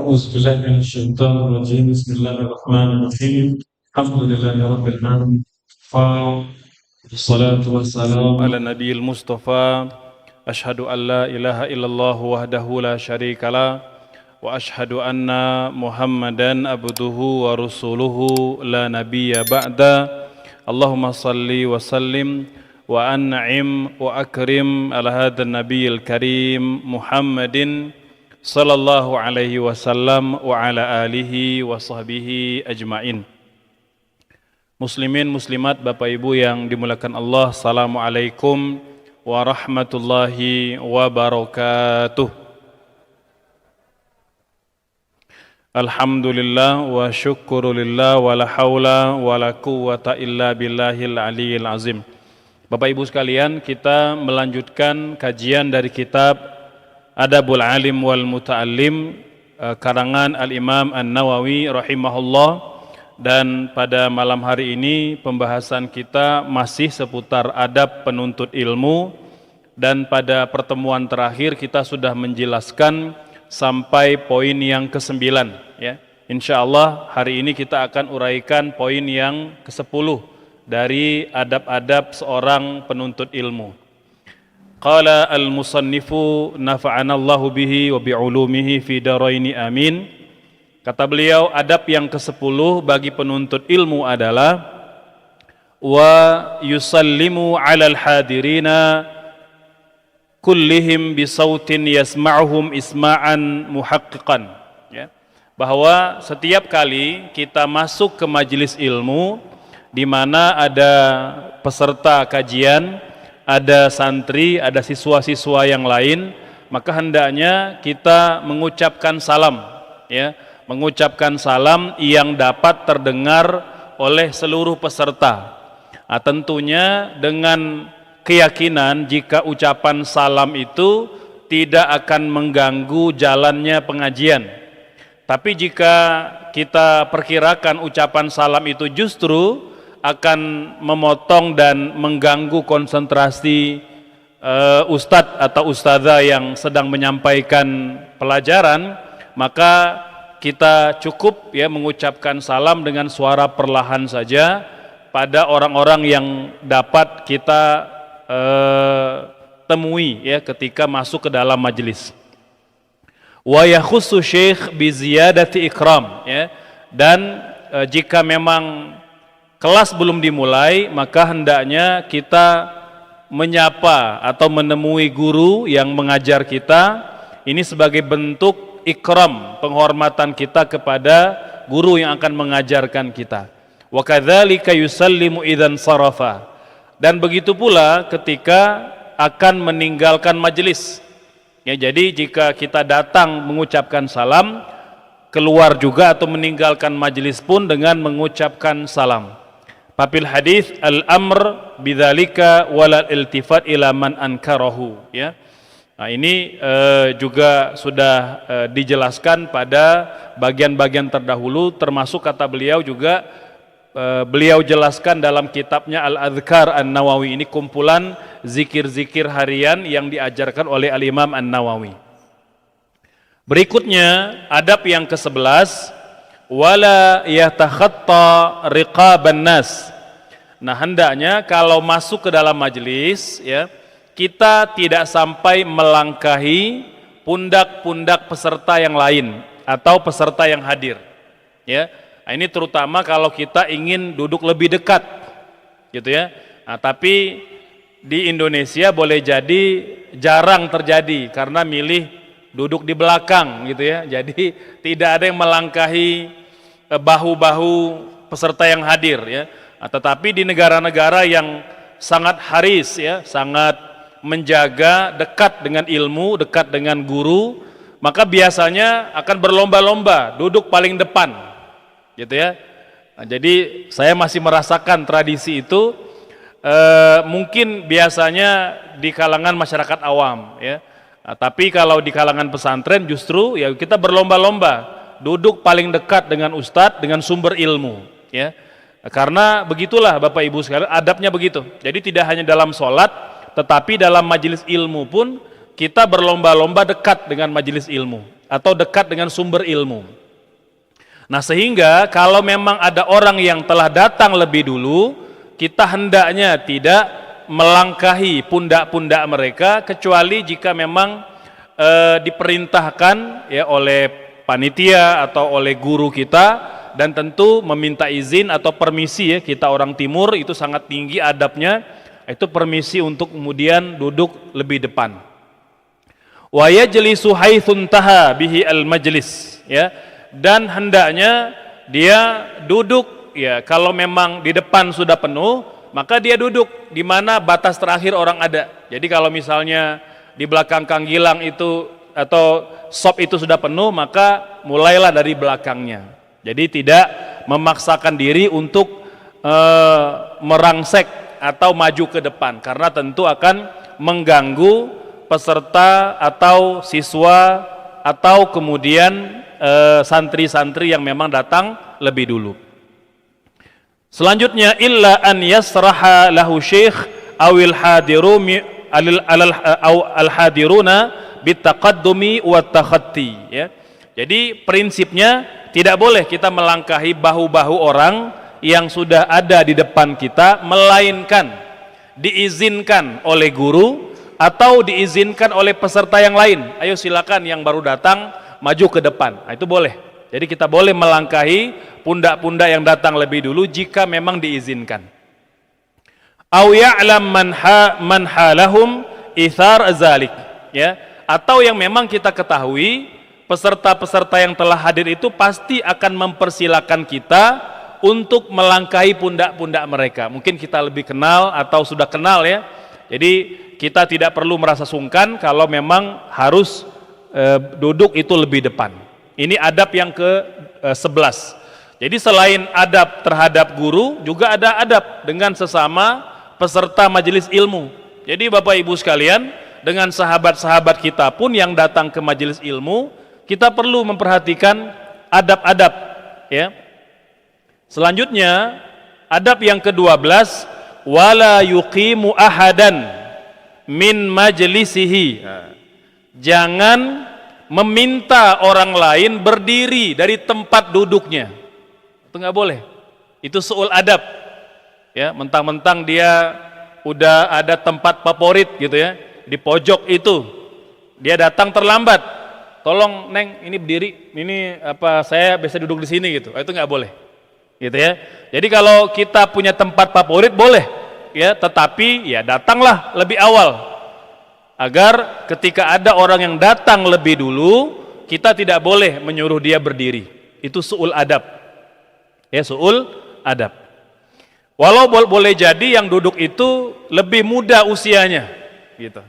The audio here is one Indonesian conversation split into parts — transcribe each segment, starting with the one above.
أعوذ بالله من الشيطان الرجيم بسم الله الرحمن الرحيم الحمد لله رب العالمين والصلاة والسلام على النبي المصطفى أشهد أن لا إله إلا الله وحده لا شريك له وأشهد أن محمدا عبده ورسوله لا نبي بعده اللهم صل وسلم وأنعم وأكرم على هذا النبي الكريم محمد sallallahu alaihi wasallam wa ala alihi wa sahbihi ajma'in. Muslimin muslimat Bapak Ibu yang dimuliakan Allah, assalamualaikum warahmatullahi wabarakatuh. Alhamdulillah wa syukurulillah wa la hawla wa la quwwata illa billahil aliyil azim. Bapak Ibu sekalian, kita melanjutkan kajian dari kitab Adabul Alim wal Muta'allim karangan Al-Imam An-Nawawi rahimahullah, dan pada malam hari ini pembahasan kita masih seputar adab penuntut ilmu, dan pada pertemuan terakhir kita sudah menjelaskan sampai poin yang ke-9 ya. Insyaallah hari ini kita akan uraikan poin yang ke-10 dari adab-adab seorang penuntut ilmu. Qala al-musannifu nafa'ana Allahu bihi wa bi'ulumihi fi daraini amin. Kata beliau, adab yang ke-10 bagi penuntut ilmu adalah wa yusallimu 'alal hadirina kullihim bisautin yasma'uhum isma'an muhaqqiqan ya. Bahwa setiap kali kita masuk ke majelis ilmu di mana ada peserta kajian, ada santri, ada siswa-siswa yang lain, maka hendaknya kita mengucapkan salam ya, mengucapkan salam yang dapat terdengar oleh seluruh peserta. Nah, tentunya dengan keyakinan jika ucapan salam itu tidak akan mengganggu jalannya pengajian. Tapi jika kita perkirakan ucapan salam itu justru akan memotong dan mengganggu konsentrasi ustadz atau ustadzah yang sedang menyampaikan pelajaran, maka kita cukup ya mengucapkan salam dengan suara perlahan saja pada orang-orang yang dapat kita temui ya ketika masuk ke dalam majelis. Wa yakhussu syekh bi ziyadati ikram ya, dan jika memang kelas belum dimulai, maka hendaknya kita menyapa atau menemui guru yang mengajar kita. Ini sebagai bentuk ikram, penghormatan kita kepada guru yang akan mengajarkan kita. Wa kadzalika yusallimu idzan sarafa. Dan begitu pula ketika akan meninggalkan majelis. Ya, jadi jika kita datang mengucapkan salam, keluar juga atau meninggalkan majelis pun dengan mengucapkan salam. Papil hadis al-amr bidzalika wal iltifat ila man ankarahu ya. Nah, ini juga sudah dijelaskan pada bagian-bagian terdahulu, termasuk kata beliau juga beliau jelaskan dalam kitabnya Al-Adhkar An-Nawawi. Ini kumpulan zikir-zikir harian yang diajarkan oleh Al-Imam An-Nawawi. Berikutnya adab yang ke-11, wala yatakhatta riqaban nas. Nah, hendaknya kalau masuk ke dalam majelis ya, kita tidak sampai melangkahi pundak-pundak peserta yang lain atau peserta yang hadir ya. Nah, ini terutama kalau kita ingin duduk lebih dekat gitu ya. Nah, tapi di Indonesia boleh jadi jarang terjadi karena milih duduk di belakang gitu ya. Jadi tidak ada yang melangkahi bahu-bahu peserta yang hadir ya. Tetapi di negara-negara yang sangat haris ya, sangat menjaga dekat dengan ilmu, dekat dengan guru, maka biasanya akan berlomba-lomba duduk paling depan gitu ya. Nah, jadi saya masih merasakan tradisi itu mungkin biasanya di kalangan masyarakat awam ya. Nah, tapi kalau di kalangan pesantren justru ya kita berlomba-lomba duduk paling dekat dengan ustadz, dengan sumber ilmu ya. Karena begitulah Bapak Ibu sekalian, adabnya begitu. Jadi tidak hanya dalam sholat, tetapi dalam majelis ilmu pun kita berlomba-lomba dekat dengan majelis ilmu. atau dekat dengan sumber ilmu. Nah, sehingga kalau memang ada orang yang telah datang lebih dulu, kita hendaknya tidak melangkahi pundak-pundak mereka kecuali jika memang diperintahkan ya oleh panitia atau oleh guru kita, dan tentu meminta izin atau permisi. Ya, kita orang timur itu sangat tinggi adabnya, itu permisi untuk kemudian duduk lebih depan. Wa yajlisu haitsu intaha bihi al-majlis, ya, dan hendaknya dia duduk ya kalau memang di depan sudah penuh, maka dia duduk di mana batas terakhir orang ada. Jadi kalau misalnya di belakang Kang Gilang itu atau sop itu sudah penuh, maka mulailah dari belakangnya. Jadi tidak memaksakan diri untuk merangsek atau maju ke depan, karena tentu akan mengganggu peserta atau siswa atau kemudian santri-santri yang memang datang lebih dulu. Selanjutnya, illa an yasraha lahu syekh awil hadiru al hadiruna bitaqaddumi wa takhatti, ya. Jadi prinsipnya tidak boleh kita melangkahi bahu-bahu orang yang sudah ada di depan kita, melainkan diizinkan oleh guru atau diizinkan oleh peserta yang lain. Ayo silakan yang baru datang maju ke depan. Nah, itu boleh. Jadi kita boleh melangkahi pundak-pundak yang datang lebih dulu jika memang diizinkan. Au ya'lam man halahum ithar zalik, ya. Atau yang memang kita ketahui peserta-peserta yang telah hadir itu pasti akan mempersilakan kita untuk melangkahi pundak-pundak mereka. Mungkin kita lebih kenal atau sudah kenal, ya. Jadi kita tidak perlu merasa sungkan kalau memang harus duduk itu lebih depan. Ini adab yang ke-11. Jadi selain adab terhadap guru, juga ada adab dengan sesama peserta majelis ilmu. Jadi Bapak Ibu sekalian, dengan sahabat-sahabat kita pun yang datang ke majelis ilmu, kita perlu memperhatikan adab-adab, ya. Selanjutnya, adab yang ke-12, wala yuqimu ahadan min majlisihi. Jangan meminta orang lain berdiri dari tempat duduknya. Itu nggak boleh. Itu su'ul adab. Ya, mentang-mentang dia udah ada tempat favorit gitu ya, di pojok itu. Dia datang terlambat. Tolong Neng, ini berdiri, ini apa, saya biasa duduk di sini gitu. Itu nggak boleh, gitu ya. Jadi kalau kita punya tempat favorit boleh, ya, tetapi ya datanglah lebih awal, agar ketika ada orang yang datang lebih dulu, kita tidak boleh menyuruh dia berdiri. Itu su'ul adab, ya, su'ul adab. Walau boleh jadi yang duduk itu lebih muda usianya, gitu.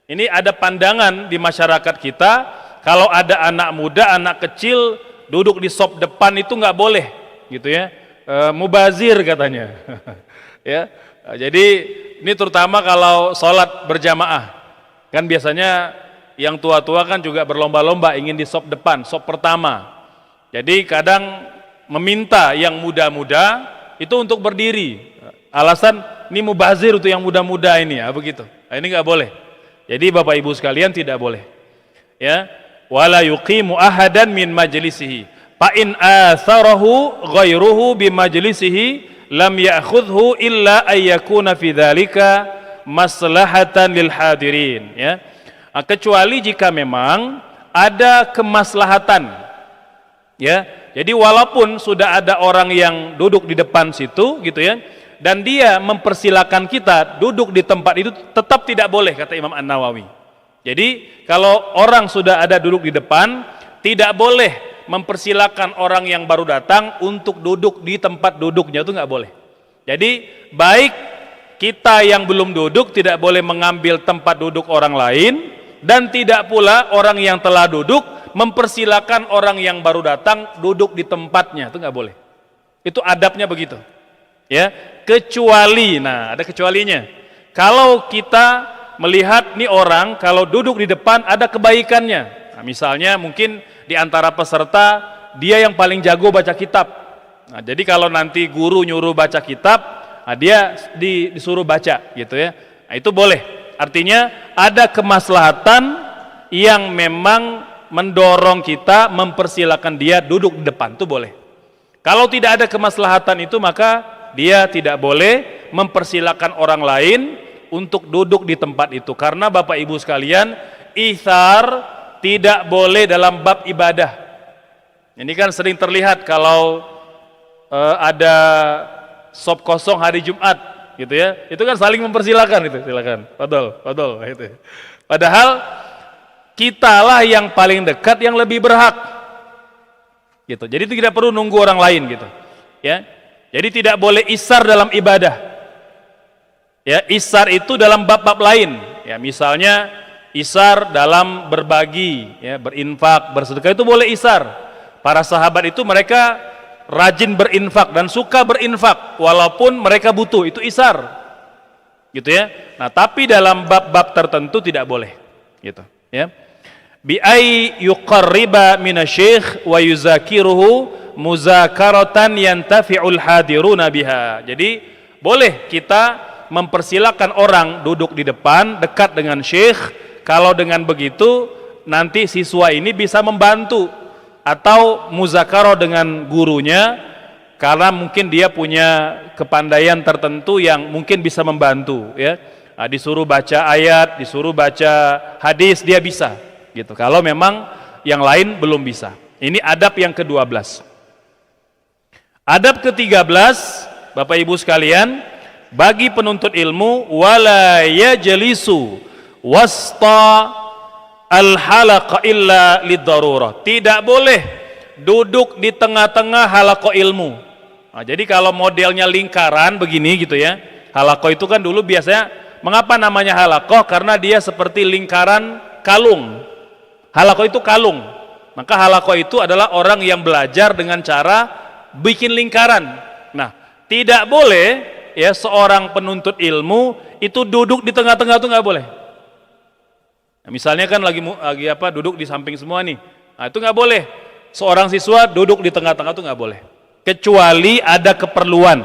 Ini ada pandangan di masyarakat kita. Kalau ada anak muda, anak kecil duduk di sop depan itu nggak boleh, gitu ya. Mubazir katanya. Ya, jadi ini terutama kalau sholat berjamaah, kan biasanya yang tua-tua kan juga berlomba-lomba ingin di sop depan, sop pertama. Jadi kadang meminta yang muda-muda itu untuk berdiri. Alasan ini mubazir untuk yang muda-muda ini, ya begitu. Nah, ini nggak boleh. Jadi Bapak Ibu sekalian tidak boleh, ya. Wala yuqimu ahadan min majlisihi fa in atharahu ghairuhu bi majlisihi lam ya'khudhu illa ayyakuna fi dzalika maslahatan lil hadirin, ya. Kecuali jika memang ada kemaslahatan, ya. Jadi walaupun sudah ada orang yang duduk di depan situ gitu ya, dan dia mempersilakan kita duduk di tempat itu, tetap tidak boleh, kata Imam An-Nawawi. Jadi kalau orang sudah ada duduk di depan, tidak boleh mempersilakan orang yang baru datang untuk duduk di tempat duduknya, itu nggak boleh. Jadi baik kita yang belum duduk tidak boleh mengambil tempat duduk orang lain, dan tidak pula orang yang telah duduk mempersilakan orang yang baru datang duduk di tempatnya, itu nggak boleh. Itu adabnya begitu, ya. Kecuali, nah ada kecualinya. Kalau kita melihat nih orang kalau duduk di depan ada kebaikannya. Nah, misalnya mungkin di antara peserta dia yang paling jago baca kitab. Nah, jadi kalau nanti guru nyuruh baca kitab, nah dia disuruh baca gitu ya. Nah, itu boleh. Artinya ada kemaslahatan yang memang mendorong kita, mempersilakan dia duduk di depan, itu boleh. Kalau tidak ada kemaslahatan itu, maka dia tidak boleh mempersilakan orang lain untuk duduk di tempat itu. Karena Bapak Ibu sekalian, ithar tidak boleh dalam bab ibadah. Ini kan sering terlihat kalau ada sop kosong hari Jumat gitu ya, itu kan saling mempersilakan itu, silakan, fadol gitu. Padahal kitalah yang paling dekat, yang lebih berhak gitu. Jadi tidak perlu nunggu orang lain gitu ya. Jadi tidak boleh isar dalam ibadah ya. Isar itu dalam bab-bab lain ya, misalnya isar dalam berbagi ya, berinfak, bersedekah, itu boleh isar. Para sahabat itu mereka rajin berinfak dan suka berinfak walaupun mereka butuh, itu isar gitu ya. Nah tapi dalam bab-bab tertentu tidak boleh gitu ya. Bi ay yuqarriba minasyikh wa yuzakiruhu muzakaratan yantafi'ul hadiruna biha. Jadi boleh kita mempersilakan orang duduk di depan dekat dengan syekh, kalau dengan begitu nanti siswa ini bisa membantu, atau muzakarah dengan gurunya karena mungkin dia punya kepandaian tertentu yang mungkin bisa membantu ya. Nah, disuruh baca ayat, disuruh baca hadis, dia bisa gitu. Kalau memang yang lain belum bisa. Ini adab yang ke-12. Adab ke-13, Bapak Ibu sekalian, bagi penuntut ilmu, wala yajlisu wasta al-halaqa illa lidarurah. Tidak boleh duduk di tengah-tengah halaqah ilmu. Nah, jadi kalau modelnya lingkaran begini gitu ya. Halaqah itu kan dulu biasanya, mengapa namanya halaqah? Karena dia seperti lingkaran kalung. Halaqah itu kalung. Maka halaqah itu adalah orang yang belajar dengan cara bikin lingkaran. Nah, tidak boleh ya seorang penuntut ilmu itu duduk di tengah-tengah, itu nggak boleh. Nah, misalnya kan lagi duduk di samping semua nih, nah, itu nggak boleh. Seorang siswa duduk di tengah-tengah itu nggak boleh, kecuali ada keperluan.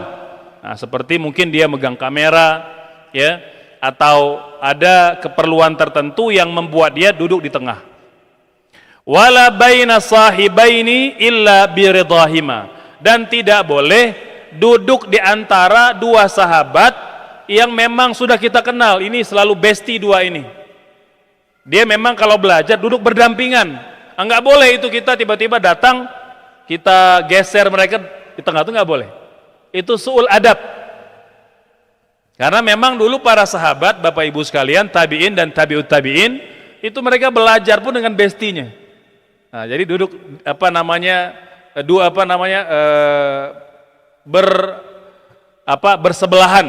Nah, seperti mungkin dia megang kamera, ya, atau ada keperluan tertentu yang membuat dia duduk di tengah. Wala baina sahibaini illa biridahima, dan tidak boleh duduk di antara dua sahabat yang memang sudah kita kenal. Ini selalu bestie dua ini. Dia memang kalau belajar duduk berdampingan. Enggak boleh itu kita tiba-tiba datang, kita geser mereka di tengah, itu enggak boleh. Itu su'ul adab. Karena memang dulu para sahabat, Bapak Ibu sekalian, tabi'in dan tabi'ut tabi'in, itu mereka belajar pun dengan bestinya. Nah, jadi duduk bersebelahan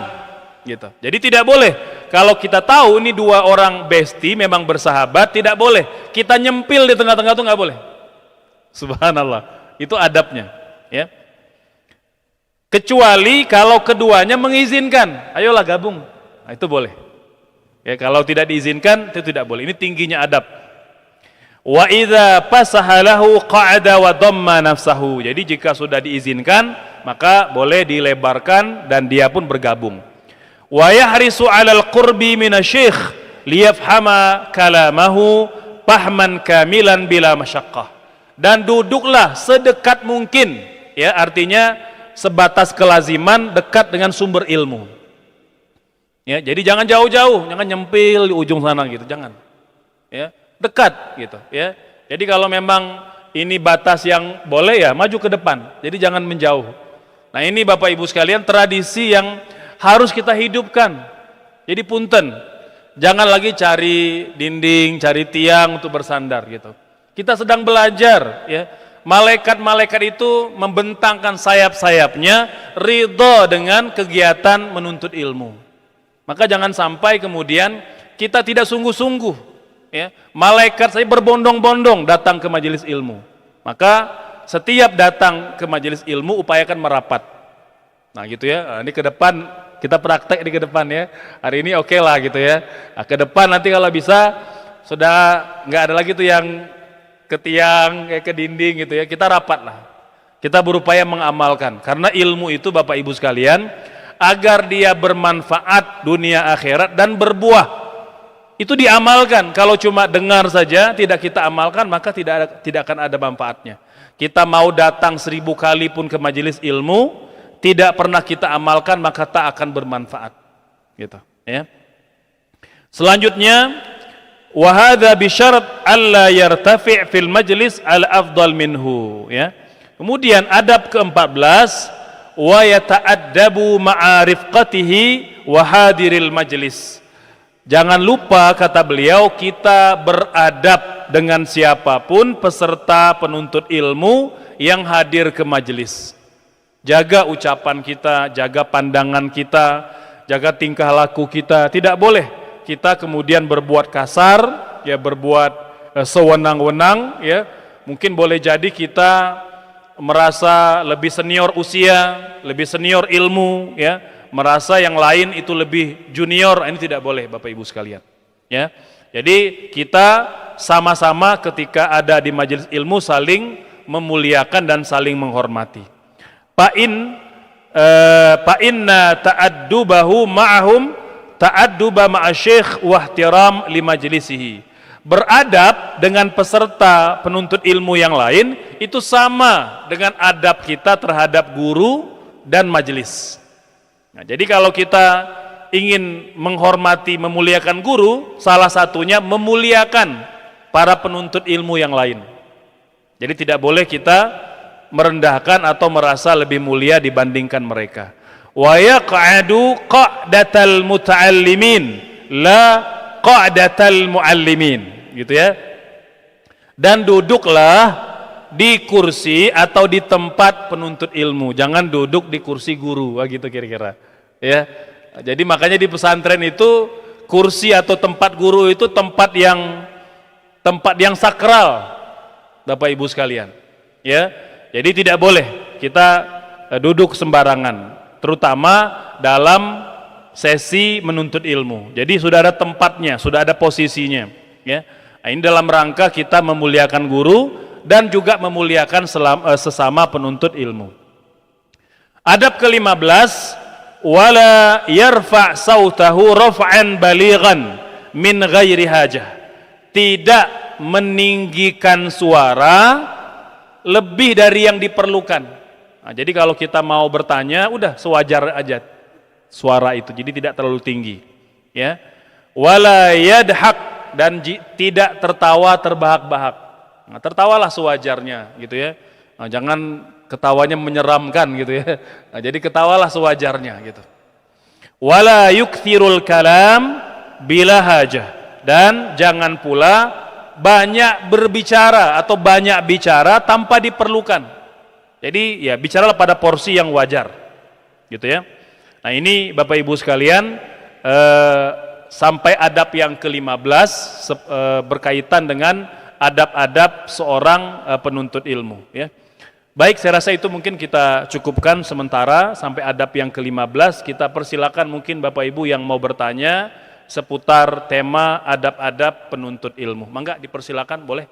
gitu. Jadi tidak boleh. Kalau kita tahu ini dua orang besti memang bersahabat, tidak boleh kita nyempil di tengah-tengah, itu nggak boleh. Subhanallah, itu adabnya ya. Kecuali kalau keduanya mengizinkan, ayolah gabung, nah, itu boleh ya. Kalau tidak diizinkan itu tidak boleh. Ini tingginya adab. Wa idza pasahalahu qa'ada wa dhamma nafsahu. Jadi jika sudah diizinkan maka boleh dilebarkan dan dia pun bergabung. Wa yahrisu 'alal qurbi minasyikh liyafhama kalamahu fahman kamilan bila masyaqqah. Dan duduklah sedekat mungkin ya, artinya sebatas kelaziman dekat dengan sumber ilmu. Ya, jadi jangan jauh-jauh, jangan nyempil di ujung sana gitu, jangan. Ya, dekat gitu ya. Jadi kalau memang ini batas yang boleh ya maju ke depan. Jadi jangan menjauh. Nah, ini Bapak Ibu sekalian tradisi yang harus kita hidupkan. Jadi punten, jangan lagi cari dinding, cari tiang untuk bersandar gitu. Kita sedang belajar ya. Malaikat-malaikat itu membentangkan sayap-sayapnya ridho dengan kegiatan menuntut ilmu. Maka jangan sampai kemudian kita tidak sungguh-sungguh ya. Malaikat saya berbondong-bondong datang ke majelis ilmu. Maka setiap datang ke majelis ilmu upayakan merapat. Nah gitu ya. Nah, ini ke depan kita praktek di ke depan ya. Hari ini oke lah gitu ya. Nah, ke depan nanti kalau bisa sudah nggak ada lagi tuh yang ke tiang, ke dinding gitu ya. Kita rapat lah. Kita berupaya mengamalkan. Karena ilmu itu Bapak Ibu sekalian, agar dia bermanfaat dunia akhirat dan berbuah. itu diamalkan. Kalau cuma dengar saja tidak kita amalkan, maka tidak akan ada manfaatnya. Kita mau datang 1000 kali pun ke majelis ilmu, tidak pernah kita amalkan, maka tak akan bermanfaat. Gitu, ya. Selanjutnya, wa hadza bi syarat alla yartafi' fil majlis al afdal minhu, ya. Kemudian adab ke-14, wa yata'addabu ma'a rifqatihi wa hadiril majlis. Jangan lupa, kata beliau, kita beradab dengan siapapun peserta penuntut ilmu yang hadir ke majelis. Jaga ucapan kita, jaga pandangan kita, jaga tingkah laku kita. Tidak boleh kita kemudian berbuat kasar, ya, berbuat sewenang-wenang, ya. Mungkin boleh jadi kita merasa lebih senior usia, lebih senior ilmu, ya, merasa yang lain itu lebih junior. Ini tidak boleh, Bapak Ibu sekalian, ya. Jadi kita sama-sama ketika ada di majelis ilmu saling memuliakan dan saling menghormati. Inna ta'addubahu ma'ahum ta'adduba ma'asyikh wa ihtiram li majlisihi. Beradab dengan peserta penuntut ilmu yang lain itu sama dengan adab kita terhadap guru dan majelis. Nah, jadi kalau kita ingin menghormati, memuliakan guru, salah satunya memuliakan para penuntut ilmu yang lain. Jadi tidak boleh kita merendahkan atau merasa lebih mulia dibandingkan mereka. Wa yaq'adu qa'datal muta'allimin la qa'datal muallimin, gitu ya. Dan duduklah di kursi atau di tempat penuntut ilmu, jangan duduk di kursi guru, gitu kira-kira, ya. Jadi makanya di pesantren itu kursi atau tempat guru itu tempat yang sakral, Bapak Ibu sekalian, ya. Jadi tidak boleh kita duduk sembarangan, terutama dalam sesi menuntut ilmu. Jadi sudah ada tempatnya, sudah ada posisinya, ya. Nah, ini dalam rangka kita memuliakan guru dan juga memuliakan sesama penuntut ilmu. Adab ke-15, wala yarfa' sautahu raf'an balighan min ghairi hajah. Tidak meninggikan suara lebih dari yang diperlukan. Nah, jadi kalau kita mau bertanya, udah sewajar aja suara itu, jadi tidak terlalu tinggi, ya. Wala yadhak, dan tidak tertawa terbahak-bahak. Nah, tertawalah sewajarnya, gitu ya. Nah, jangan ketawanya menyeramkan, gitu ya. Nah, jadi ketawalah sewajarnya, gitu. Wala yukthirul kalam bila hajah, dan jangan pula banyak berbicara atau banyak bicara tanpa diperlukan. Jadi ya bicaralah pada porsi yang wajar, gitu ya. Nah, ini Bapak Ibu sekalian, sampai adab yang ke-15 berkaitan dengan adab-adab seorang penuntut ilmu, ya. Baik, saya rasa itu mungkin kita cukupkan sementara sampai adab yang ke-15. Kita persilakan mungkin Bapak Ibu yang mau bertanya seputar tema adab-adab penuntut ilmu. Mangga dipersilakan, boleh.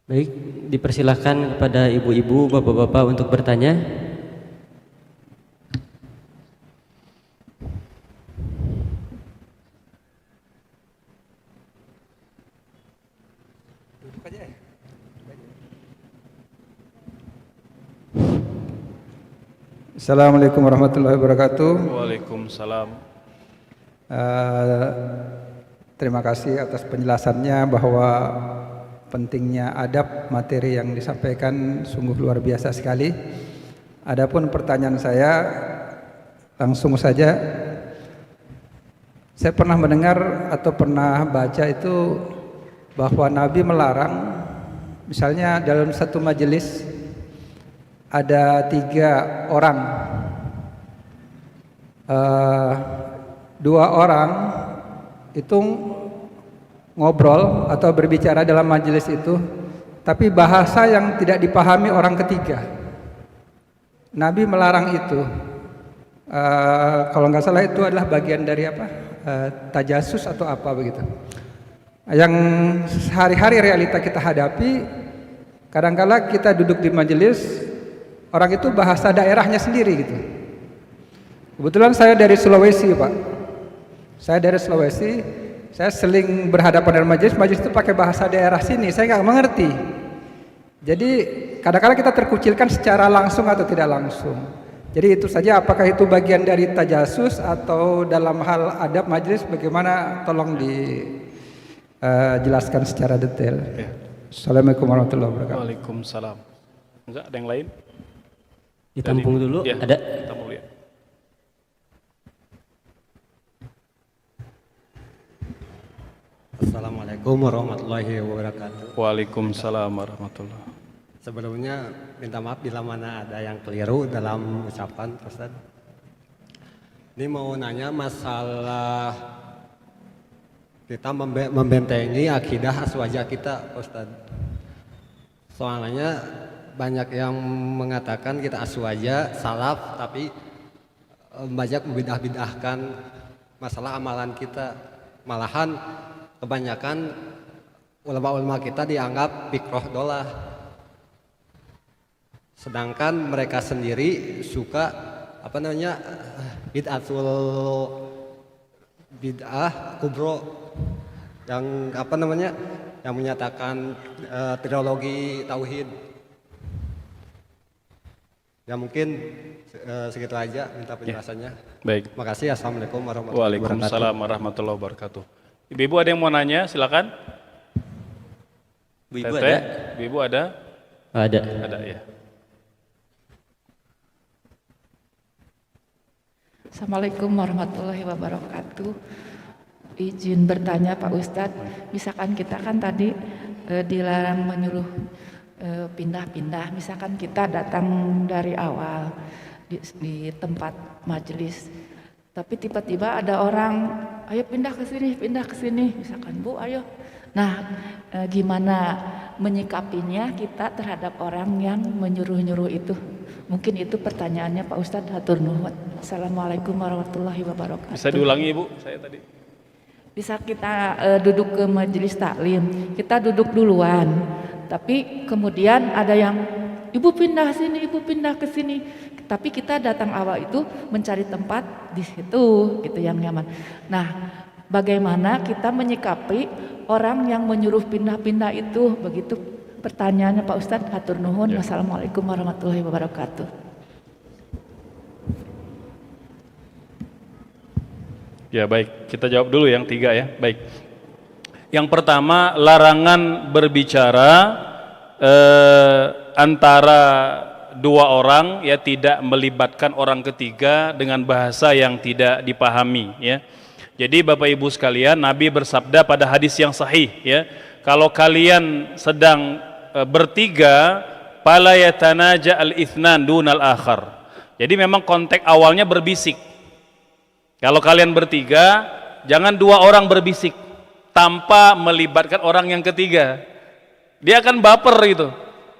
Baik, dipersilahkan kepada ibu-ibu, bapak-bapak untuk bertanya. Assalamualaikum warahmatullahi wabarakatuh. Waalaikumsalam. Terima kasih atas penjelasannya bahwa pentingnya adab, materi yang disampaikan sungguh luar biasa sekali. Adapun pertanyaan saya langsung saja. Saya pernah mendengar atau pernah baca itu bahwa Nabi melarang, misalnya dalam satu majelis ada 3 orang, 2 orang itu ngobrol atau berbicara dalam majelis itu, tapi bahasa yang tidak dipahami orang ketiga. Nabi melarang itu. Kalau nggak salah itu adalah bagian dari apa? Tajasus atau apa begitu. Yang sehari-hari realita kita hadapi, kadang-kala kita duduk di majelis, orang itu bahasa daerahnya sendiri gitu. Kebetulan saya dari Sulawesi, Pak. Saya dari Sulawesi, saya seling berhadapan dengan majelis itu pakai bahasa daerah sini, saya nggak mengerti. Jadi kadang-kadang kita terkucilkan secara langsung atau tidak langsung. Jadi itu saja, apakah itu bagian dari tajasus atau dalam hal adab majelis, bagaimana tolong dijelaskan secara detail. Ya. Assalamualaikum warahmatullahi wabarakatuh. Waalaikumsalam. Enggak, ada yang lain? Ditampung dulu, Ya, ada. kita mulia. Assalamualaikum warahmatullahi wabarakatuh. Waalaikumsalam warahmatullahi. Sebelumnya minta maaf bila mana ada yang keliru dalam ucapan, Ustaz. Ini mau nanya masalah kita membentengi akidah aswaja kita, Ustaz. Soalnya banyak yang mengatakan kita aswaja, salaf, tapi banyak membidah-bidahkan masalah amalan kita. Malahan kebanyakan ulama-ulama kita dianggap bikroh dolah. Sedangkan mereka sendiri suka bid'ah kubro yang yang menyatakan teologi tauhid. Ya mungkin segitu aja minta penjelasannya. Baik. Makasih. Assalamualaikum warahmatullahi wabarakatuh. Waalaikumsalam warahmatullahi wabarakatuh. Ibu-ibu ada yang mau nanya? Silakan. Ibu Tete, ada? Ibu ada? Ada. Ada ya. Assalamualaikum warahmatullahi wabarakatuh. Izin bertanya Pak Ustadz, misalkan kita kan tadi dilarang menyuruh pindah-pindah, misalkan kita datang dari awal di tempat majelis, tapi tiba-tiba ada orang, ayo pindah ke sini, misalkan Bu, ayo. Nah, gimana menyikapinya kita terhadap orang yang menyuruh-nyuruh itu? Mungkin itu pertanyaannya Pak Ustadz. Hatur nuhun. Assalamualaikum warahmatullahi wabarakatuh. Bisa diulangi Ibu, saya tadi. Bisa kita duduk ke majelis taklim, kita duduk duluan, tapi kemudian ada yang ibu pindah ke sini, tapi kita datang awal itu mencari tempat di situ gitu yang nyaman. Nah, bagaimana kita menyikapi orang yang menyuruh pindah-pindah itu? Begitu pertanyaannya Pak Ustadz. Hatur nuhun. Wassalamualaikum warahmatullahi wabarakatuh. Ya baik, kita jawab dulu yang 3 ya. Baik. Yang pertama, larangan berbicara antara dua orang, ya, tidak melibatkan orang ketiga dengan bahasa yang tidak dipahami, ya. Jadi Bapak Ibu sekalian, Nabi bersabda pada hadis yang sahih, ya, kalau kalian sedang bertiga, fala yatanaja al-ithnan dunal akhar. Jadi memang konteks awalnya berbisik. Kalau kalian bertiga, jangan dua orang berbisik tanpa melibatkan orang yang ketiga. Dia akan baper gitu.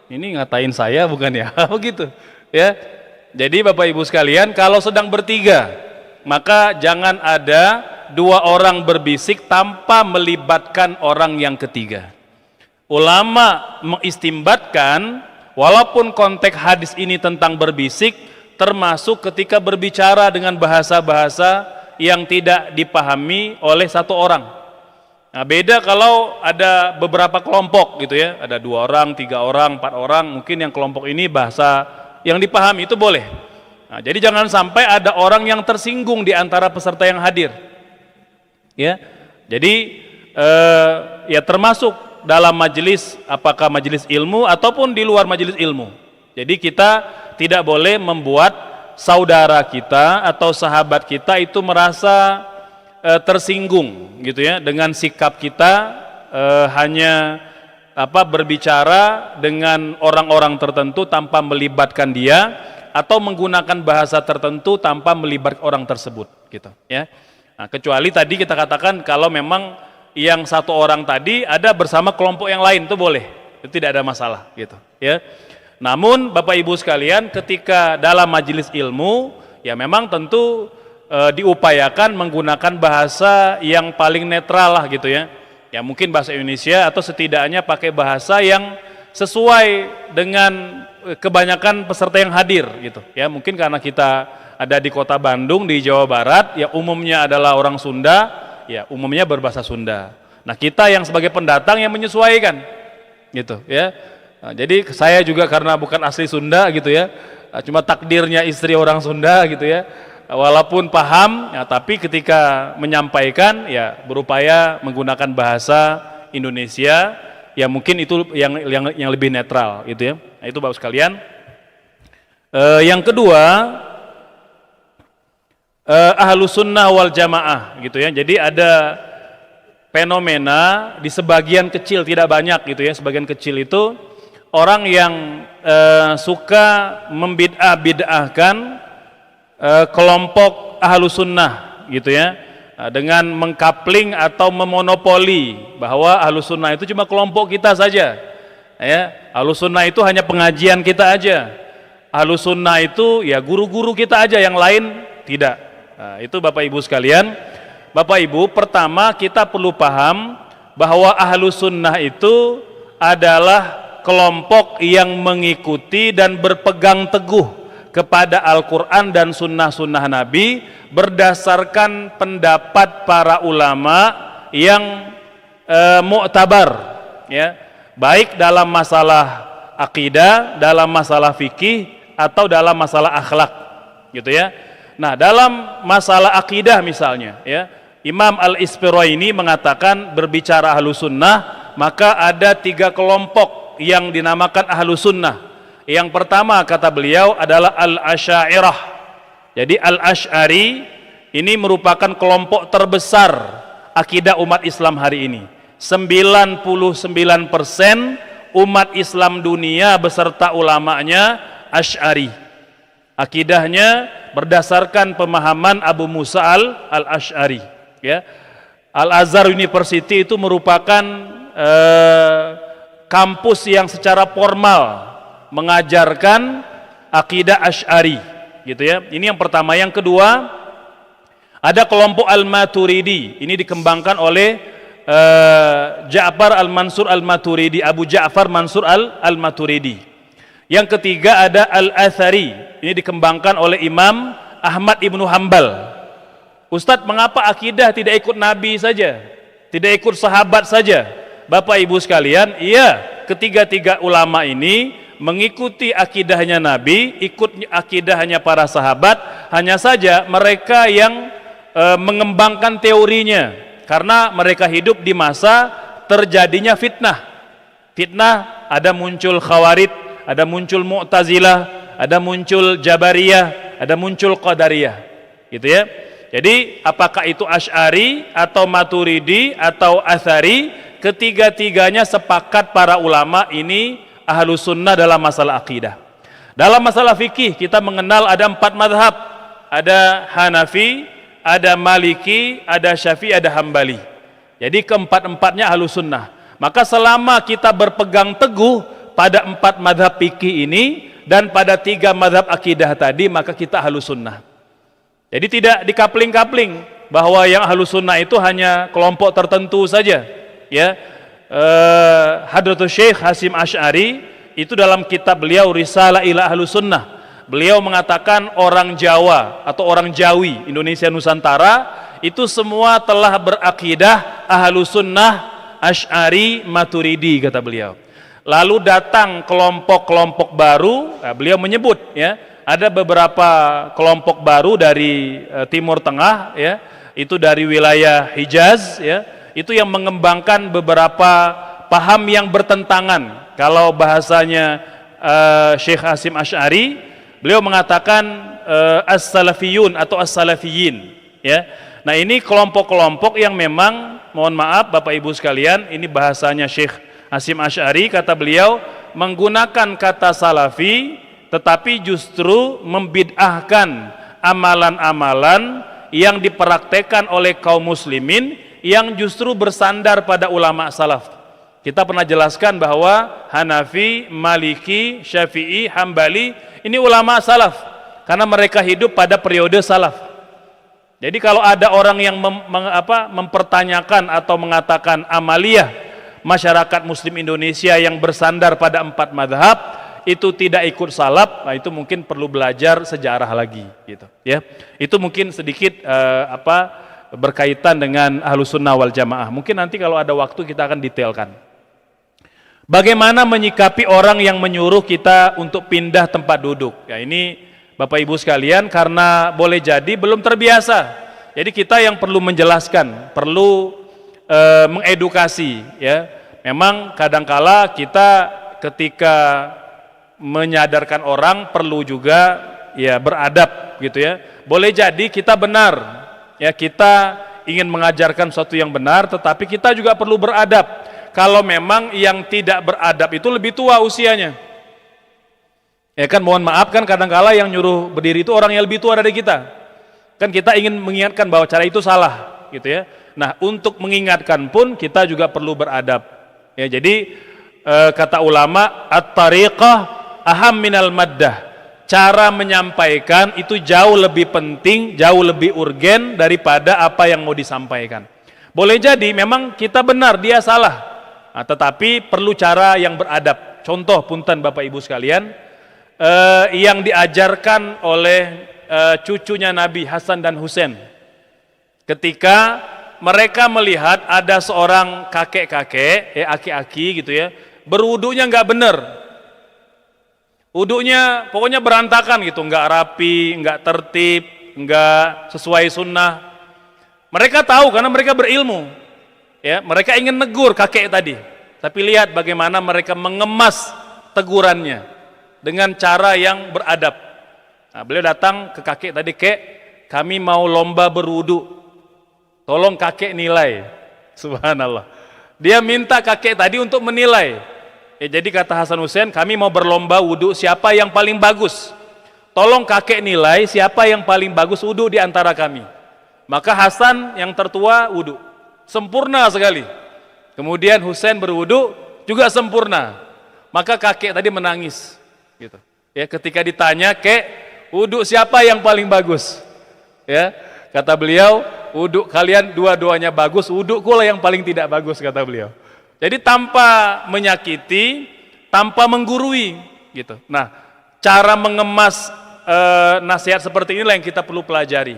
Ini ngatain saya bukan ya? Begitu, ya. Jadi Bapak Ibu sekalian, kalau sedang bertiga, maka jangan ada dua orang berbisik tanpa melibatkan orang yang ketiga. Ulama mengistimbatkan, walaupun konteks hadis ini tentang berbisik, termasuk ketika berbicara dengan bahasa-bahasa yang tidak dipahami oleh satu orang. Nah, beda kalau ada beberapa kelompok gitu ya, ada 2 orang, 3 orang, 4 orang, mungkin yang kelompok ini bahasa yang dipahami itu boleh. Nah, jadi jangan sampai ada orang yang tersinggung di antara peserta yang hadir. Ya, jadi ya termasuk dalam majelis, apakah majelis ilmu ataupun di luar majelis ilmu. Jadi kita tidak boleh membuat saudara kita atau sahabat kita itu merasa tersinggung gitu ya dengan sikap kita hanya berbicara dengan orang-orang tertentu tanpa melibatkan dia, atau menggunakan bahasa tertentu tanpa melibatkan orang tersebut gitu ya. Nah, kecuali tadi kita katakan kalau memang yang satu orang tadi ada bersama kelompok yang lain itu boleh itu tidak ada masalah gitu ya. Namun Bapak Ibu sekalian, ketika dalam majelis ilmu ya memang tentu diupayakan menggunakan bahasa yang paling netral lah gitu ya. Ya mungkin bahasa Indonesia atau setidaknya pakai bahasa yang sesuai dengan kebanyakan peserta yang hadir gitu ya. Mungkin karena kita ada di kota Bandung di Jawa Barat ya, umumnya adalah orang Sunda ya, umumnya berbahasa Sunda. Nah kita yang sebagai pendatang yang menyesuaikan gitu ya. Nah, jadi saya juga karena bukan asli Sunda gitu ya, cuma takdirnya istri orang Sunda gitu ya, walaupun paham ya, tapi ketika menyampaikan ya berupaya menggunakan bahasa Indonesia ya, mungkin itu yang lebih netral gitu ya. Nah, itu Bapak sekalian. Yang kedua, Ahlus Sunnah wal Jamaah gitu ya. Jadi ada fenomena di sebagian kecil, tidak banyak gitu ya, sebagian kecil itu orang yang suka membid'ah-bid'ahkan kelompok Ahlus Sunnah gitu ya, dengan mengkapling atau memonopoli bahwa Ahlus Sunnah itu cuma kelompok kita saja ya, Ahlus Sunnah itu hanya pengajian kita aja, Ahlus Sunnah itu ya guru-guru kita aja, yang lain tidak. Nah, itu Bapak Ibu sekalian. Bapak Ibu, pertama kita perlu paham bahwa Ahlus Sunnah itu adalah kelompok yang mengikuti dan berpegang teguh kepada Al-Quran dan sunnah-sunnah Nabi berdasarkan pendapat para ulama yang mu'tabar ya, baik dalam masalah akidah, dalam masalah fikih, atau dalam masalah akhlak gitu ya. Nah dalam masalah akidah misalnya ya, Imam Al-Isfiraini mengatakan berbicara Ahlus Sunnah maka ada 3 kelompok yang dinamakan Ahlus Sunnah. Yang pertama kata beliau adalah Al-Asy'ariyah. Jadi Al-Asy'ari ini merupakan kelompok terbesar akidah umat Islam hari ini. 99% umat Islam dunia beserta ulamanya Asy'ari. Akidahnya berdasarkan pemahaman Abu Musa al-Asy'ari ya. Al-Azhar University itu merupakan kampus yang secara formal mengajarkan akidah Asy'ari gitu ya. Ini yang pertama. Yang kedua, ada kelompok Al-Maturidi. Ini dikembangkan oleh Ja'far Al-Mansur Al-Maturidi, Abu Ja'far Mansur Al-Maturidi. Yang ketiga ada Al-Athari. Ini dikembangkan oleh Imam Ahmad Ibnu Hanbal. Ustadz, mengapa akidah tidak ikut Nabi saja, tidak ikut sahabat saja? Bapak Ibu sekalian, iya, ketiga-tiga ulama ini mengikuti akidahnya Nabi, ikut akidahnya para sahabat, hanya saja mereka yang mengembangkan teorinya, karena mereka hidup di masa terjadinya fitnah. Fitnah, ada muncul Khawarij, ada muncul Mu'tazilah, ada muncul Jabariyah, ada muncul Qadariyah gitu ya. Jadi apakah itu Asy'ari atau Maturidi atau Athari, ketiga-tiganya sepakat para ulama ini Ahlus Sunnah dalam masalah akidah. Dalam masalah fikih kita mengenal ada 4 madhab, ada Hanafi, ada Maliki, ada Syafi'i, ada Hambali. Jadi keempat-empatnya Ahlus Sunnah. Maka selama kita berpegang teguh pada 4 madhab fikih ini dan pada 3 madhab akidah tadi, maka kita Ahlus Sunnah. Jadi tidak dikapling-kapling bahwa yang Ahlus Sunnah itu hanya kelompok tertentu saja ya. Hadratus Syekh Hasyim Asy'ari itu dalam kitab beliau Risalah ila Ahlus Sunnah, beliau mengatakan orang Jawa atau orang Jawi, Indonesia Nusantara itu semua telah berakidah Ahlus Sunnah Asy'ari Maturidi kata beliau. Lalu datang kelompok-kelompok baru, beliau menyebut ya, ada beberapa kelompok baru dari Timur Tengah ya, itu dari wilayah Hijaz ya, itu yang mengembangkan beberapa paham yang bertentangan. Kalau bahasanya Syekh Hasyim Asy'ari, beliau mengatakan as-salafiyun atau as-salafiyin ya. Nah, ini kelompok-kelompok yang memang, mohon maaf Bapak Ibu sekalian, ini bahasanya Syekh Hasyim Asy'ari, kata beliau menggunakan kata salafi tetapi justru membid'ahkan amalan-amalan yang dipraktekkan oleh kaum muslimin yang justru bersandar pada ulama salaf. Kita pernah jelaskan bahwa Hanafi, Maliki, Syafi'i, Hambali ini ulama salaf karena mereka hidup pada periode salaf. Jadi kalau ada orang yang mempertanyakan atau mengatakan amaliyah masyarakat muslim Indonesia yang bersandar pada 4 madhab itu tidak ikut salaf, nah itu mungkin perlu belajar sejarah lagi gitu ya. Itu mungkin sedikit berkaitan dengan Ahlus Sunnah wal Jamaah. Mungkin nanti kalau ada waktu kita akan detailkan. Bagaimana menyikapi orang yang menyuruh kita untuk pindah tempat duduk? Ya ini Bapak Ibu sekalian, karena boleh jadi belum terbiasa. Jadi kita yang perlu menjelaskan, perlu mengedukasi ya. Memang kadangkala kita ketika menyadarkan orang perlu juga ya beradab gitu ya. Boleh jadi kita benar ya, kita ingin mengajarkan sesuatu yang benar, tetapi kita juga perlu beradab. Kalau memang yang tidak beradab itu lebih tua usianya, ya kan, mohon maaf kan kadangkala yang nyuruh berdiri itu orang yang lebih tua dari kita. Kan kita ingin mengingatkan bahwa cara itu salah gitu ya. Nah, untuk mengingatkan pun kita juga perlu beradab. Ya, jadi kata ulama at-tariqah aham minal maddah. Cara menyampaikan itu jauh lebih penting, jauh lebih urgen daripada apa yang mau disampaikan. Boleh jadi memang kita benar, dia salah. Nah, tetapi perlu cara yang beradab. Contoh punten Bapak Ibu sekalian, yang diajarkan oleh cucunya Nabi Hasan dan Husain ketika mereka melihat ada seorang kakek-kakek, aki-aki gitu ya, berwudunya nggak bener, wudunya pokoknya berantakan gitu, nggak rapi, nggak tertib, nggak sesuai sunnah. Mereka tahu karena mereka berilmu. Ya, mereka ingin negur kakek tadi, tapi lihat bagaimana mereka mengemas tegurannya dengan cara yang beradab. Nah, beliau datang ke kakek tadi, "Kek, kami mau lomba berwudu, tolong kakek nilai." Subhanallah, dia minta kakek tadi untuk menilai. Ya, jadi kata Hasan Husain, "Kami mau berlomba wudu, siapa yang paling bagus? Tolong kakek nilai siapa yang paling bagus wudu di antara kami." Maka Hasan yang tertua wudu sempurna sekali. Kemudian Husain berwudu juga sempurna. Maka kakek tadi menangis gitu. Ya, ketika ditanya, "Kek, wudu siapa yang paling bagus?" Ya, kata beliau, "Wudu kalian dua-duanya bagus, wuduku lah yang paling tidak bagus," kata beliau. Jadi tanpa menyakiti, tanpa menggurui gitu. Nah, cara mengemas nasihat seperti inilah yang kita perlu pelajari.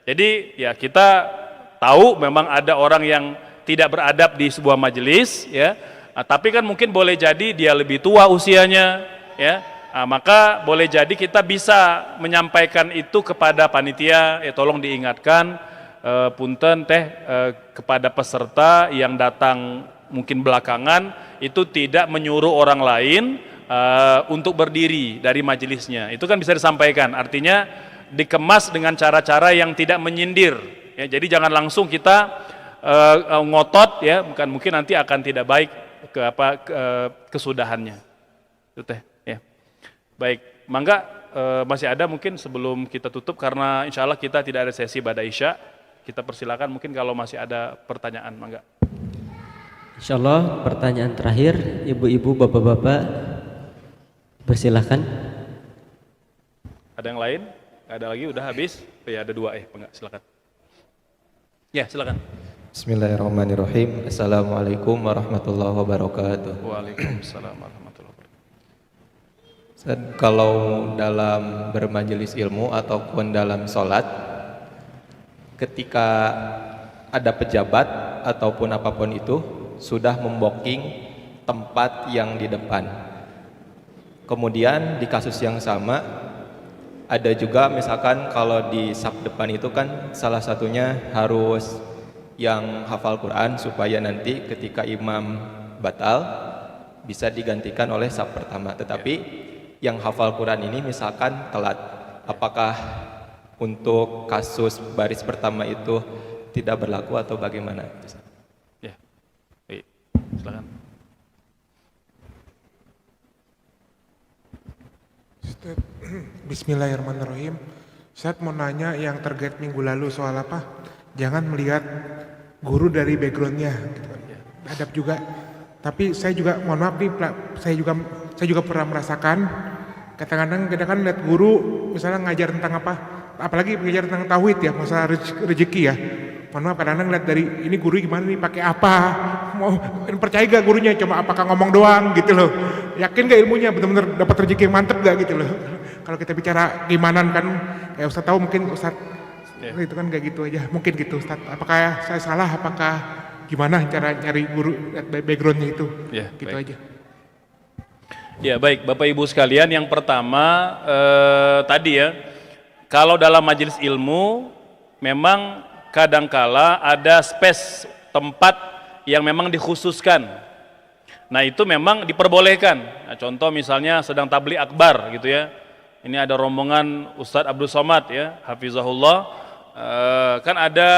Jadi ya kita tahu memang ada orang yang tidak beradab di sebuah majelis ya, tapi kan mungkin boleh jadi dia lebih tua usianya ya. Maka boleh jadi kita bisa menyampaikan itu kepada panitia, ya tolong diingatkan, punten kepada peserta yang datang mungkin belakangan itu tidak menyuruh orang lain untuk berdiri dari majelisnya. Itu kan bisa disampaikan, artinya dikemas dengan cara-cara yang tidak menyindir. Ya, jadi jangan langsung kita ngotot ya, mungkin nanti akan tidak baik kesudahannya. Itu teh ya. Baik, mangga masih ada mungkin sebelum kita tutup karena insya Allah kita tidak ada sesi pada Isya. Kita persilakan mungkin kalau masih ada pertanyaan, mangga. Insya Allah pertanyaan terakhir, ibu-ibu, bapak-bapak, persilahkan. Ada yang lain? Nggak ada lagi, udah habis? Ya ada dua, enggak, silakan. Ya, silakan. Bismillahirrahmanirrahim. Assalamualaikum warahmatullahi wabarakatuh. Waalaikumsalam warahmatullahi wabarakatuh. Ustaz, kalau dalam bermajelis ilmu ataupun dalam sholat, ketika ada pejabat ataupun apapun itu sudah memboking tempat yang di depan, kemudian di kasus yang sama ada juga misalkan kalau di saf depan itu kan salah satunya harus yang hafal Quran supaya nanti ketika imam batal bisa digantikan oleh saf pertama, tetapi yang hafal Quran ini misalkan telat, apakah untuk kasus baris pertama itu tidak berlaku atau bagaimana? Ya, baik, silakan. Bismillahirrahmanirrahim. Saya mau nanya yang terkait minggu lalu soal apa? Jangan melihat guru dari backgroundnya, gitu kan. Adab juga. Tapi saya juga mohon maaf nih, saya juga pernah merasakan kadang-kadang lihat guru misalnya ngajar tentang apa, apalagi ngajar tentang tauhid ya, masalah rezeki ya. Mohon maaf kadang-kadang lihat dari ini guru gimana nih, pakai apa, mau percaya gak gurunya, cuma apakah ngomong doang gitu loh, yakin gak ilmunya, benar-benar dapat rezeki yang mantep gak gitu loh. Kalau kita bicara keimanan kan, kayak Ustaz tahu mungkin Ustaz itu kan kayak gitu aja, mungkin gitu Ustaz. Apakah saya salah, apakah gimana cara nyari guru backgroundnya itu, gitu baik. aja. Ya baik Bapak Ibu sekalian, yang pertama tadi ya, kalau dalam majelis ilmu memang kadangkala ada space tempat yang memang dikhususkan. Nah itu memang diperbolehkan. Nah, contoh misalnya sedang tabligh akbar gitu ya. Ini ada rombongan Ustadz Abdul Somad ya, hafizahullah. Kan ada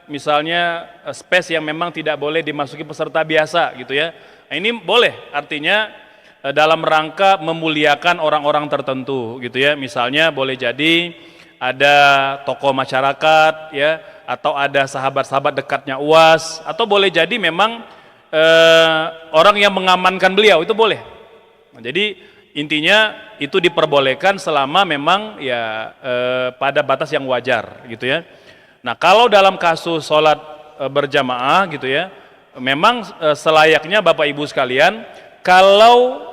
misalnya space yang memang tidak boleh dimasuki peserta biasa gitu ya. Nah, ini boleh, artinya dalam rangka memuliakan orang-orang tertentu gitu ya. Misalnya boleh jadi ada tokoh masyarakat ya, atau ada sahabat-sahabat dekatnya UAS, atau boleh jadi memang orang yang mengamankan beliau, itu boleh. Nah, jadi intinya itu diperbolehkan selama memang ya pada batas yang wajar gitu ya. Nah kalau dalam kasus sholat berjamaah gitu ya, memang selayaknya Bapak Ibu sekalian, kalau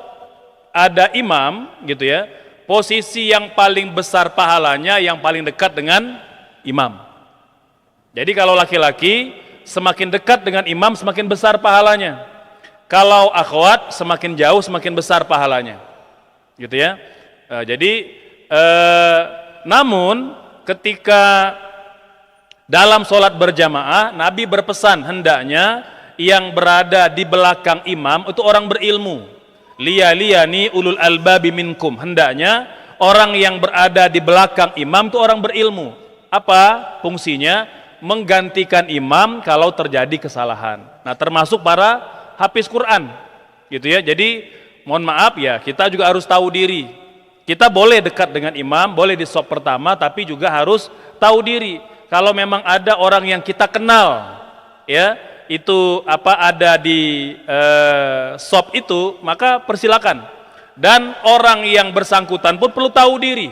ada imam gitu ya, posisi yang paling besar pahalanya yang paling dekat dengan imam. Jadi kalau laki-laki semakin dekat dengan imam semakin besar pahalanya. Kalau akhwat semakin jauh semakin besar pahalanya. Gitu ya. Namun ketika dalam sholat berjamaah Nabi berpesan hendaknya yang berada di belakang imam itu orang berilmu. Liyani ulul albabi minkum, hendaknya orang yang berada di belakang imam itu orang berilmu. Apa fungsinya? Menggantikan imam kalau terjadi kesalahan. Nah termasuk para hafiz Quran gitu ya. Jadi mohon maaf ya, kita juga harus tahu diri. Kita boleh dekat dengan imam, boleh di shop pertama, tapi juga harus tahu diri. Kalau memang ada orang yang kita kenal ya, itu ada di shop itu, maka persilakan. Dan orang yang bersangkutan pun perlu tahu diri.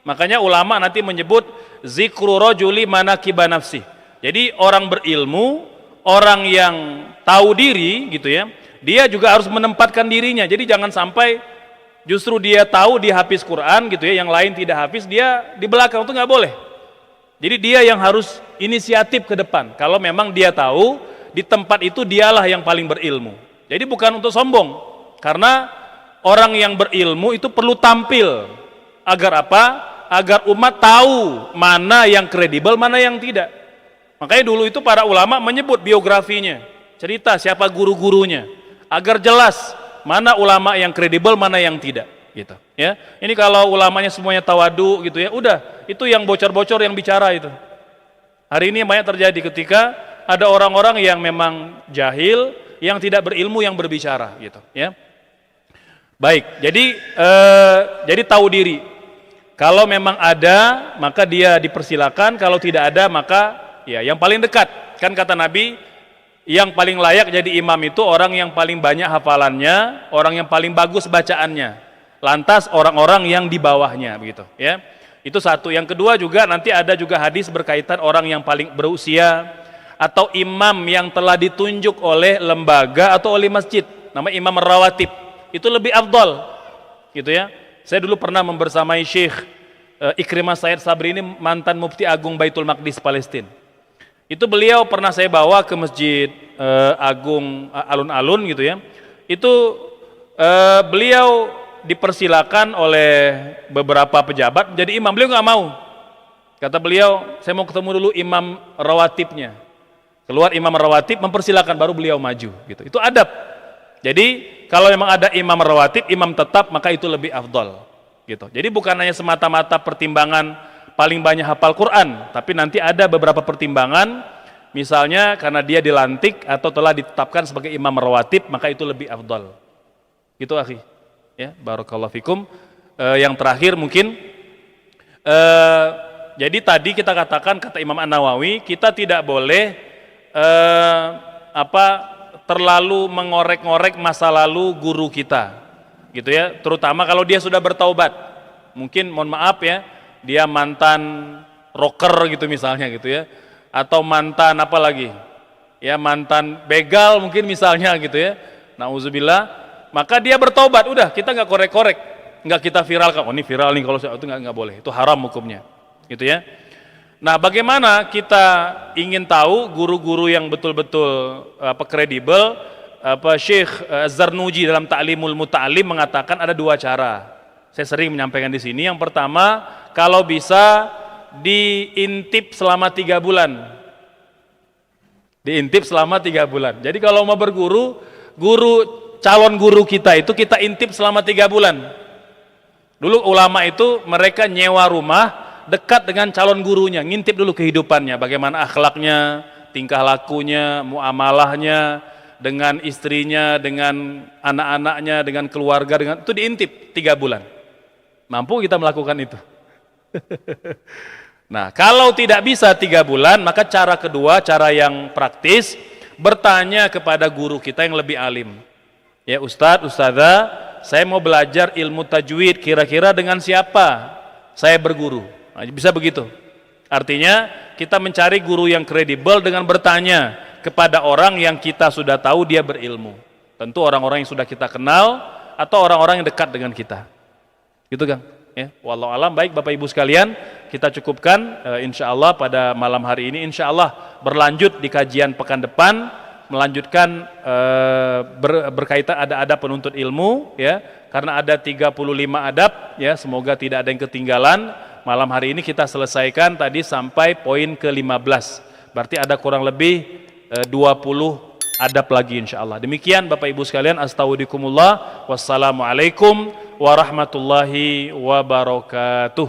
Makanya ulama nanti menyebut zikru rajuli manakiba nafsi. Jadi orang berilmu, orang yang tahu diri gitu ya, dia juga harus menempatkan dirinya. Jadi jangan sampai justru dia tahu dia hafiz Quran gitu ya, yang lain tidak hafiz, dia di belakang, itu nggak boleh. Jadi dia yang harus inisiatif ke depan. Kalau memang dia tahu di tempat itu dialah yang paling berilmu. Jadi bukan untuk sombong, karena orang yang berilmu itu perlu tampil agar apa? Agar umat tahu mana yang kredibel, mana yang tidak. Makanya dulu itu para ulama menyebut biografinya, cerita siapa guru-gurunya, agar jelas mana ulama yang kredibel, mana yang tidak. Gitu. Ya, ini kalau ulamanya semuanya tawadu gitu ya, udah itu yang bocor-bocor yang bicara itu. Hari ini banyak terjadi ketika ada orang-orang yang memang jahil, yang tidak berilmu yang berbicara gitu. Ya, baik. Jadi tahu diri. Kalau memang ada, maka dia dipersilakan. Kalau tidak ada, maka ya yang paling dekat. Kan kata Nabi, yang paling layak jadi imam itu orang yang paling banyak hafalannya, orang yang paling bagus bacaannya. Lantas orang-orang yang di bawahnya, begitu. Ya, itu satu. Yang kedua juga nanti ada juga hadis berkaitan orang yang paling berusia atau imam yang telah ditunjuk oleh lembaga atau oleh masjid. Nama imam rawatib. Itu lebih afdal, gitu ya. Saya dulu pernah membersamai Syekh Ikrimah Said Sabri, ini mantan Mufti Agung Baitul Maqdis Palestina. Itu beliau pernah saya bawa ke Masjid Agung Alun-Alun gitu ya. Itu beliau dipersilakan oleh beberapa pejabat menjadi imam. Beliau nggak mau. Kata beliau, saya mau ketemu dulu imam rawatibnya. Keluar imam rawatib mempersilakan, baru beliau maju gitu. Itu adab. Jadi kalau memang ada imam rawatib, imam tetap, maka itu lebih afdol gitu. Jadi bukan hanya semata-mata pertimbangan paling banyak hafal Quran, tapi nanti ada beberapa pertimbangan, misalnya karena dia dilantik atau telah ditetapkan sebagai imam rawatib, maka itu lebih afdol. Gitu akhi. Ya, barakallahu fikum. Yang terakhir mungkin jadi tadi kita katakan, kata Imam An-Nawawi, kita tidak boleh terlalu mengorek-ngorek masa lalu guru kita, gitu ya. Terutama kalau dia sudah bertaubat, mungkin mohon maaf ya, dia mantan rocker gitu misalnya gitu ya, atau mantan apa lagi, ya mantan begal mungkin misalnya gitu ya. Nauzubillah, maka dia bertaubat, udah kita nggak korek-korek, nggak kita viralkan. Oh ini viral nih kalau itu nggak boleh, itu haram hukumnya, gitu ya. Nah, bagaimana kita ingin tahu guru-guru yang betul-betul kredibel? Syekh Zarnuji dalam Ta'limul Muta'alim mengatakan ada dua cara. Saya sering menyampaikan di sini. Yang pertama, kalau bisa diintip selama 3 bulan. Diintip selama 3 bulan. Jadi kalau mau berguru, calon guru kita itu kita intip selama 3 bulan. Dulu ulama itu mereka nyewa rumah dekat dengan calon gurunya, ngintip dulu kehidupannya, bagaimana akhlaknya, tingkah lakunya, muamalahnya dengan istrinya, dengan anak-anaknya, dengan keluarga, dengan itu diintip 3 bulan. Mampu kita melakukan itu? Nah, kalau tidak bisa 3 bulan, maka cara kedua, cara yang praktis, bertanya kepada guru kita yang lebih alim. Ya Ustadz, Ustadzah, saya mau belajar ilmu tajwid, kira-kira dengan siapa saya berguru? Nah, bisa begitu. Artinya kita mencari guru yang kredibel dengan bertanya kepada orang yang kita sudah tahu dia berilmu. Tentu orang-orang yang sudah kita kenal atau orang-orang yang dekat dengan kita. Gitu Kang. Ya, wallahu alam. Baik Bapak Ibu sekalian, kita cukupkan insyaallah pada malam hari ini, insyaallah berlanjut di kajian pekan depan, melanjutkan berkaitan ada adab penuntut ilmu ya, karena ada 35 adab ya, semoga tidak ada yang ketinggalan. Malam hari ini kita selesaikan tadi sampai poin ke-15. Berarti ada kurang lebih 20 adab lagi insyaallah. Demikian Bapak Ibu sekalian, astagfirullahaladzim. Wassalamualaikum warahmatullahi wabarakatuh.